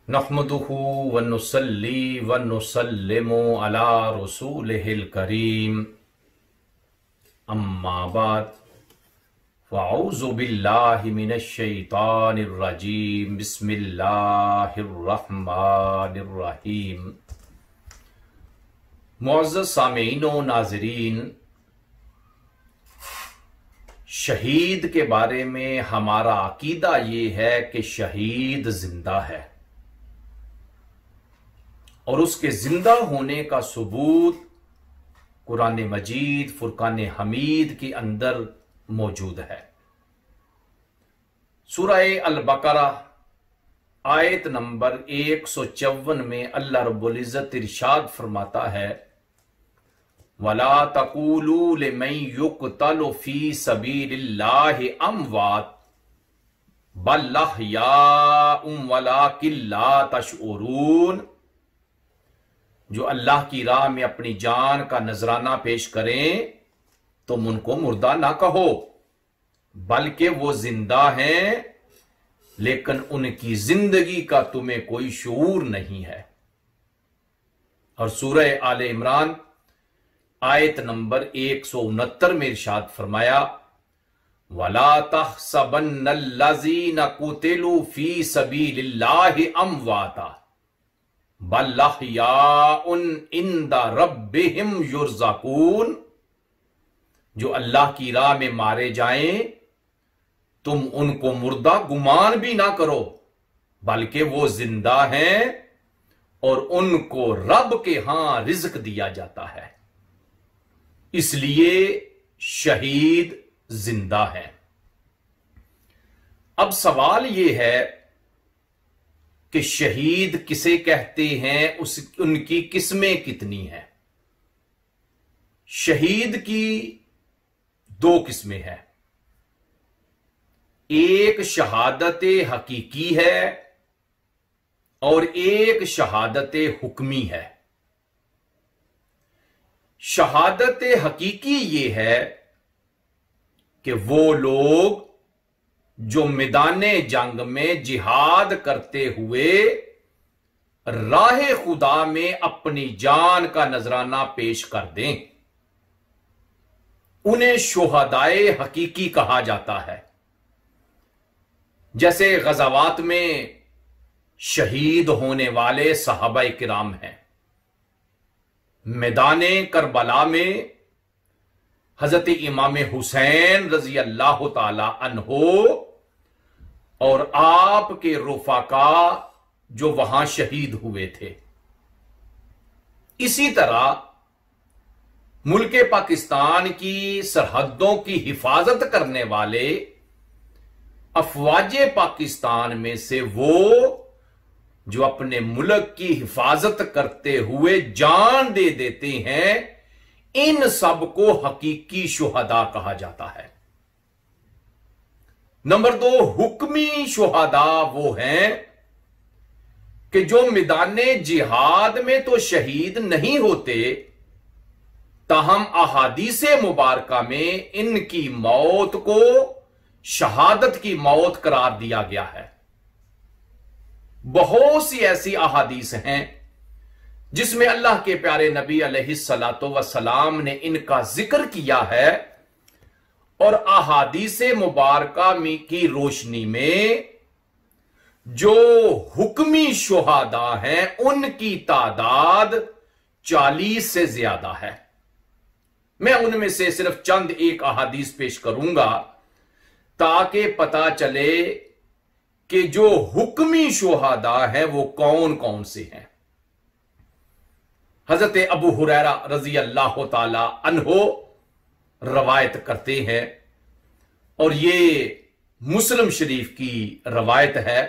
नहमदुहु व नुसल्ली व नुसल्लिमु अला रसूलिहिल करीम अम्मा बाद फ़अऊज़ु बिल्लाहि मिनश शैतानिर रजीम बिस्मिल्लाहिर रहमानिर रहीम। मुअज़्ज़ज़ सामीईन व नाज़रीन, शहीद के बारे में हमारा अकीदा ये है कि शहीद जिंदा है और उसके जिंदा होने का सबूत कुरान मजीद फुरकान हमीद के अंदर मौजूद है। सूरह अल बकरा आयत नंबर 154 में अल्लाह रब्बुल इज्जत इरशाद फरमाता है, वला तक़ूलू लिमन युक़तलु फ़ी सबीलिल्लाहि अमवात बल अहयाउम वलाकिन ला तशऊरून। जो अल्लाह की राह में अपनी जान का नजराना पेश करें तुम उनको मुर्दा ना कहो, बल्कि वो जिंदा हैं, लेकिन उनकी जिंदगी का तुम्हें कोई शऊर नहीं है। और सूरह आले इमरान आयत नंबर 169 में इरशाद फरमाया, वला तहसबन्नल्लज़ीना कुतिलू फी सबीलिल्लाहि अमवाता बल अहयाउन इंदा रब्बिहिम युरज़क़ून। जो अल्लाह की राह में मारे जाएं तुम उनको मुर्दा गुमान भी ना करो, बल्कि वो जिंदा हैं और उनको रब के हां रिज़्क दिया जाता है, इसलिए शहीद जिंदा है। अब सवाल यह है कि शहीद किसे कहते हैं, उनकी किस्में कितनी हैं। शहीद की दो किस्में हैं, एक शहादत हकीकी है और एक शहादत हुक्मी है। शहादत हकीकी ये है कि वो लोग जो मैदाने जंग में जिहाद करते हुए राह खुदा में अपनी जान का नजराना पेश कर दें, उन्हें शुहदाए हकीकी कहा जाता है। जैसे गज़ावात में शहीद होने वाले सहाबाए किराम हैं। मैदाने करबला में हजरत इमाम हुसैन रजी अल्लाह ताला अन्हो और आपके रुफाका जो वहां शहीद हुए थे। इसी तरह मुल्क पाकिस्तान की सरहदों की हिफाजत करने वाले अफवाज पाकिस्तान में से वो जो अपने मुल्क की हिफाजत करते हुए जान दे देते हैं, इन सब को हकीकी शुहदा कहा जाता है। नंबर 2, हुक्मी शुहदा वो हैं कि जो मैदाने जिहाद में तो शहीद नहीं होते, ताहम अहादीसे मुबारका में इनकी मौत को शहादत की मौत करार दिया गया है। बहुत सी ऐसी अहादीस हैं जिसमें अल्लाह के प्यारे नबी अलैहिस्सलातो वस्सलाम ने इनका जिक्र किया है, और अहादीसे मुबारका की रोशनी में जो हुक्मी शुहादा हैं उनकी तादाद 40 से ज्यादा है। मैं उनमें से सिर्फ चंद एक अहादीस पेश करूंगा ताकि पता चले कि जो हुक्मी शुहादा है वो कौन कौन से हैं। हजरत अबू हुरैरा रजी अल्लाह ताला अन्हो रवायत करते हैं, और ये मुस्लिम शरीफ की रवायत है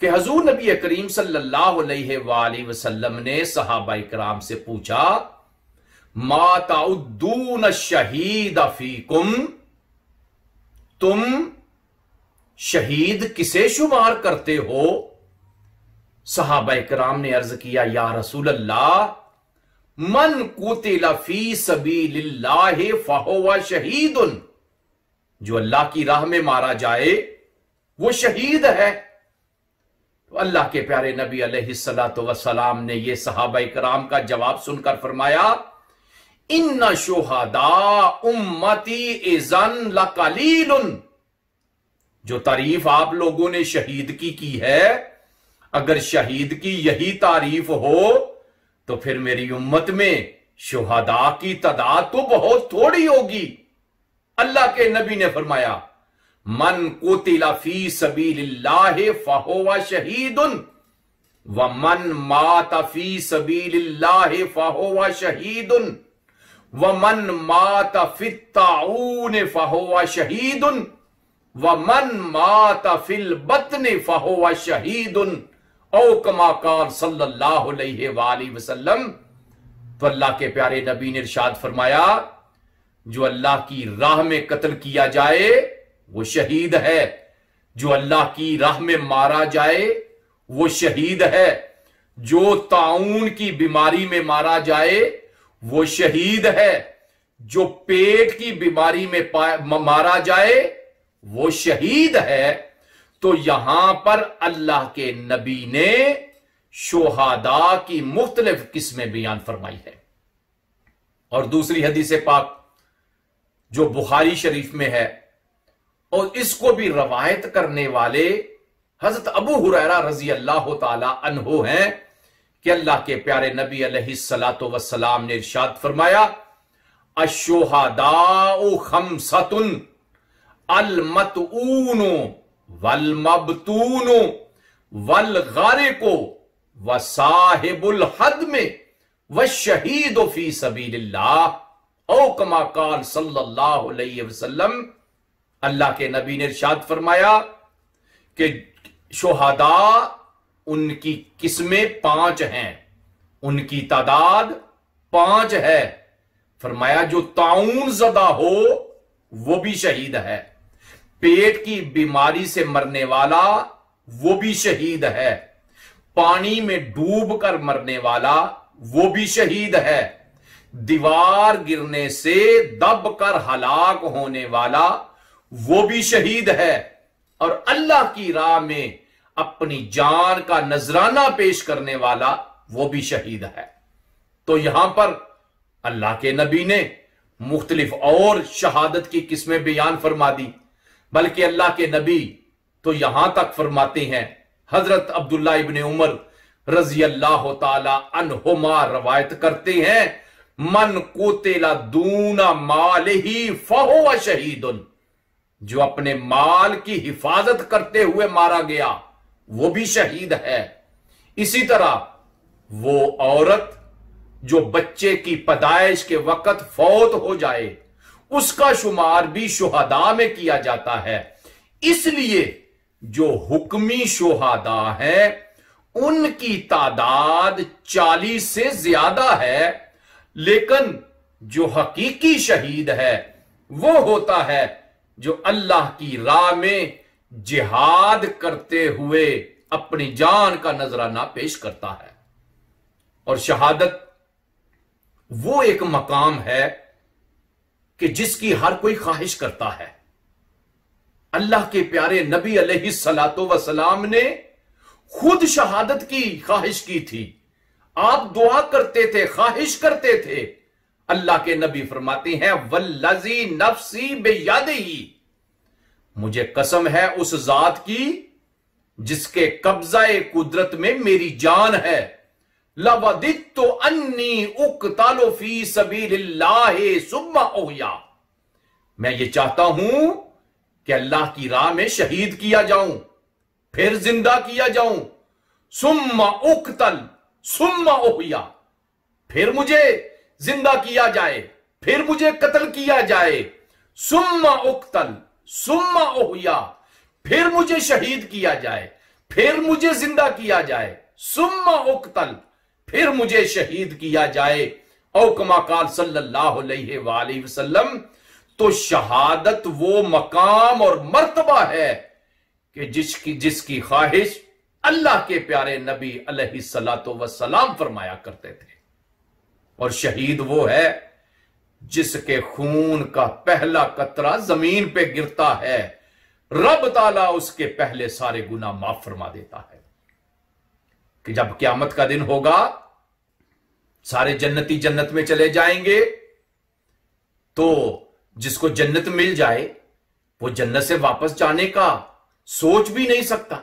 कि हजूर नबी करीम सल्लल्लाहु अलैहि वसल्लम ने सहाबा इकराम से पूछा, मा ताउद्दून शहीद फीकुम, तुम शहीद किसे शुमार करते हो। सहाबा इकराम ने अर्ज किया, या रसूल अल्लाह, मन कुतिला फी सबीलिल्लाहि फहुवा शहीदुन, जो अल्लाह की राह में मारा जाए वो शहीद है। तो अल्लाह के प्यारे नबी अलैहिस्सलातु वस्सलाम ने यह सहाबा इकराम का जवाब सुनकर फरमाया, इन्ना शुहदा उम्मती इज़न लकलीलुन। जो तारीफ आप लोगों ने शहीद की है, अगर शहीद की यही तारीफ हो तो फिर मेरी उम्मत में शुहदा की तादाद तो बहुत थोड़ी होगी। अल्लाह के नबी ने फरमाया, मन कुतिला फी सबीलिल्लाहि फहुवा शहीदुन व मन माता फी सबीलिल्लाहि फहुवा शहीदुन व मन माता फित ताऊन फहुवा शहीदुन व मन माता फिल बत्न फहुवा शहीदुन औ कमा काल सल्लल्लाहु अलैहि वसल्लम। तो अल्लाह के प्यारे नबी ने इरशाद फरमाया, जो अल्लाह की राह में कत्ल किया जाए वो शहीद है, जो अल्लाह की राह में मारा जाए वो शहीद है, जो ताऊन की बीमारी में मारा जाए वो शहीद है, जो पेट की बीमारी में मारा जाए वो शहीद है। तो यहां पर अल्लाह के नबी ने शुहदा की मुख्तलिफ किस्में बयान फरमाई है। और दूसरी हदीस पाक जो बुखारी शरीफ में है और इसको भी रवायत करने वाले हजरत अबू हुरैरा रजी अल्लाह ताला अन्हु हैं कि अल्लाह के प्यारे नबी अलैहिस्सलातु वस्सलाम ने इरशाद फरमाया, अश्शुहदाउ खमसतुन अल मतऊनु वल मबतूनु वल गारिको व साहिबुल हदमे व शहीद फी सबीलिल्लाह औ कमा काल सल्लल्लाहु अलैहि वसल्लम। अल्लाह के नबी ने इरशाद फरमाया कि शुहदा उनकी किस्में 5 हैं, उनकी तादाद 5 है। फरमाया जो ताऊन ज़दा हो वो भी शहीद है, पेट की बीमारी से मरने वाला वो भी शहीद है, पानी में डूब कर मरने वाला वो भी शहीद है, दीवार गिरने से दब कर हलाक होने वाला वो भी शहीद है, और अल्लाह की राह में अपनी जान का नजराना पेश करने वाला वो भी शहीद है। तो यहां पर अल्लाह के नबी ने मुख्तलिफ और शहादत की किस्में बयान फरमा दी, बल्कि अल्लाह के नबी तो यहां तक फरमाते हैं, हजरत अब्दुल्ला इब्ने उमर रजी अल्लाह ताला अन्हुमा रवायत करते हैं, मन कुतिला दूना मालिही फहुवा शहीदुन। जो अपने माल की हिफाजत करते हुए मारा गया वो भी शहीद है। इसी तरह वो औरत जो बच्चे की पैदाइश के वक्त फौत हो जाए उसका शुमार भी शुहदा में किया जाता है। इसलिए जो हुक्मी शुहदा है उनकी तादाद 40 से ज्यादा है, लेकिन जो हकीकी शहीद है वो होता है जो अल्लाह की राह में जिहाद करते हुए अपनी जान का नजराना पेश करता है। और शहादत वो एक मकाम है कि जिसकी हर कोई ख्वाहिश करता है। अल्लाह के प्यारे नबी अलैहिस्सलातु वस्सलाम ने खुद शहादत की ख्वाहिश की थी, आप दुआ करते थे, ख्वाहिश करते थे। अल्लाह के नबी फरमाते हैं, वल्लज़ी नफ्सी बियदिही, मुझे कसम है उस जात की जिसके कब्ज़ाए कुदरत में मेरी जान है, लवदित्तु अन्नी उक़्तलु फी सबीलिल्लाहि सुम्मा उहया, मैं ये चाहता हूं कि अल्लाह की राह में शहीद किया जाऊं, फिर जिंदा किया जाऊं, सुम्मा उक़्तल सुम्मा उहया, फिर मुझे जिंदा किया जाए, फिर मुझे कत्ल किया जाए, सुम्मा उक़्तल सुम्मा उहया, फिर मुझे शहीद किया जाए, फिर मुझे जिंदा किया जाए, सुम्मा उक़्तल, फिर मुझे शहीद किया जाए, औ कमा काल सल्लल्लाहु अलैहि वसल्लम। तो शहादत वो मकाम और मर्तबा है कि जिसकी ख्वाहिश अल्लाह के प्यारे नबी अलैहिस्सलातु वस्सलाम फरमाया करते थे। और शहीद वो है जिसके खून का पहला कतरा जमीन पे गिरता है, रब ताला उसके पहले सारे गुनाह माफ फरमा देता है। कि जब क़यामत का दिन होगा, सारे जन्नती जन्नत में चले जाएंगे, तो जिसको जन्नत मिल जाए वो जन्नत से वापस जाने का सोच भी नहीं सकता,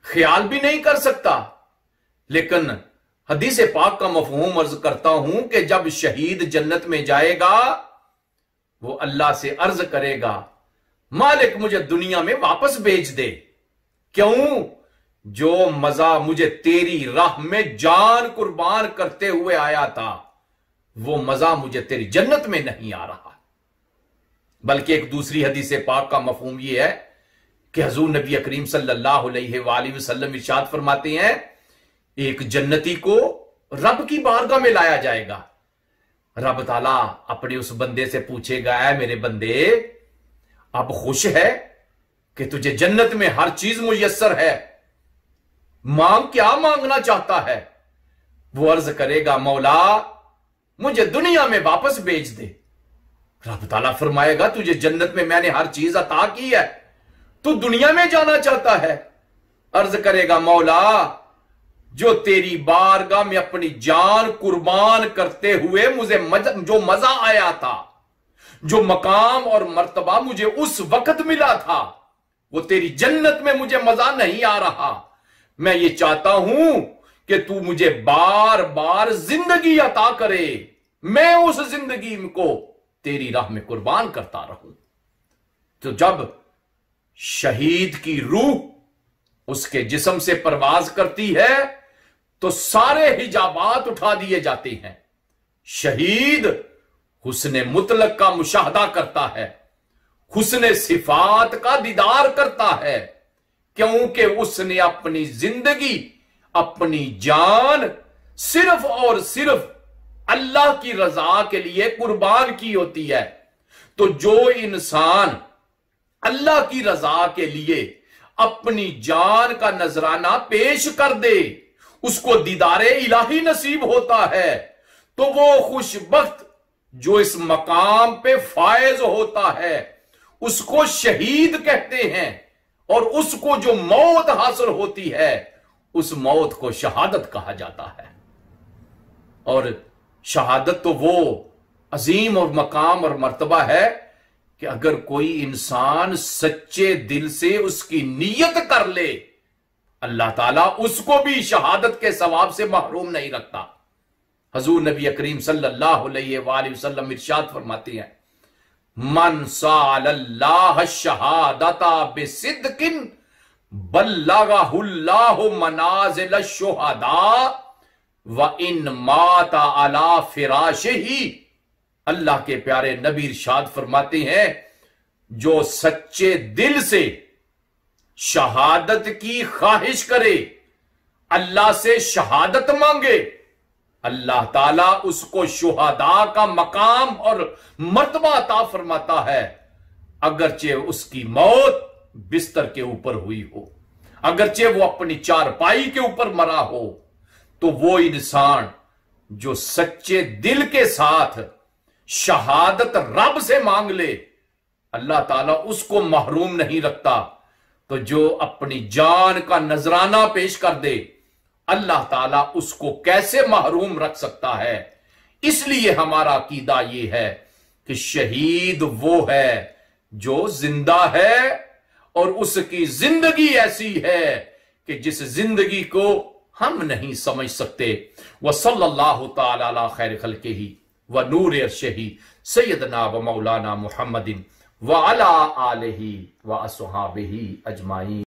ख्याल भी नहीं कर सकता। लेकिन हदीस पाक का मफहूम अर्ज करता हूं कि जब शहीद जन्नत में जाएगा, वो अल्लाह से अर्ज करेगा, मालिक मुझे दुनिया में वापस भेज दे। क्यों? जो मजा मुझे तेरी राह में जान कुर्बान करते हुए आया था, वो मजा मुझे तेरी जन्नत में नहीं आ रहा। बल्कि एक दूसरी हदीस पाक का मफहूम यह है कि हुजूर नबी करीम सल्लल्लाहु अलैहि वसल्लम इरशाद फरमाते हैं, एक जन्नती को रब की बारगाह में लाया जाएगा। रब ताला अपने उस बंदे से पूछेगा, ऐ मेरे बंदे, अब खुश है कि तुझे जन्नत में हर चीज मुयस्सर है, मांग क्या मांगना चाहता है? वो अर्ज करेगा, मौला मुझे दुनिया में वापस भेज दे। रब ताला फरमाएगा, तुझे जन्नत में मैंने हर चीज अता की है, तू दुनिया में जाना चाहता है। अर्ज करेगा, मौला जो तेरी बारगाह में अपनी जान कुर्बान करते हुए मुझे जो मजा आया था, जो मकाम और मर्तबा मुझे उस वक्त मिला था, वो तेरी जन्नत में मुझे मजा नहीं आ रहा। मैं ये चाहता हूं कि तू मुझे बार बार जिंदगी अता करे, मैं उस जिंदगी को तेरी राह में कुर्बान करता रहूं। तो जब शहीद की रूह उसके जिस्म से परवाज करती है, तो सारे हिजाबात उठा दिए जाते हैं। शहीद हुस्ने मुतलक का मुशाहदा करता है, हुस्ने सिफात का दीदार करता है, क्योंकि उसने अपनी जिंदगी, अपनी जान सिर्फ और सिर्फ अल्लाह की रजा के लिए कुर्बान की होती है। तो जो इंसान अल्लाह की रजा के लिए अपनी जान का नजराना पेश कर दे, उसको दीदारे इलाही नसीब होता है। तो वो खुशबख्त जो इस मकाम पे फायज होता है, उसको शहीद कहते हैं। और उसको जो मौत हासिल होती है, उस मौत को शहादत कहा जाता है। और शहादत तो वो अजीम और मकाम और मर्तबा है कि अगर कोई इंसान सच्चे दिल से उसकी नीयत कर ले, अल्लाह ताला उसको भी शहादत के सवाब से महरूम नहीं रखता। हुजूर नबी करीम सल्लल्लाहु अलैहि वसल्लम इरशाद फरमाते हैं, मन साल्लाह शहादता बिसिद्किन बल्लगहुल्लाहु मनाजिल शुहदा व इन माता अला फिराशिही। अल्लाह के प्यारे नबी इरशाद फरमाते हैं, जो सच्चे दिल से शहादत की ख्वाहिश करे, अल्लाह से शहादत मांगे, अल्लाह ताला उसको शुहदा का मकाम और मर्तबा अता फरमाता है, अगरचे उसकी मौत बिस्तर के ऊपर हुई हो, अगरचे वो अपनी चारपाई के ऊपर मरा हो। तो वो इंसान जो सच्चे दिल के साथ शहादत रब से मांग ले, अल्लाह ताला उसको महरूम नहीं रखता। तो जो अपनी जान का नजराना पेश कर दे, अल्लाह ताला उसको कैसे महरूम रख सकता है। इसलिए हमारा अकीदा यह है कि शहीद वो है जो जिंदा है और उसकी जिंदगी ऐसी है कि जिस जिंदगी को हम नहीं समझ सकते। वह सल्लल्लाहु तआला अला खैर खल्किही व नूर अर्शिही सय्यदना व मौलाना मुहम्मदिन व अला आलिही व अस्हाबिही अजमाइन।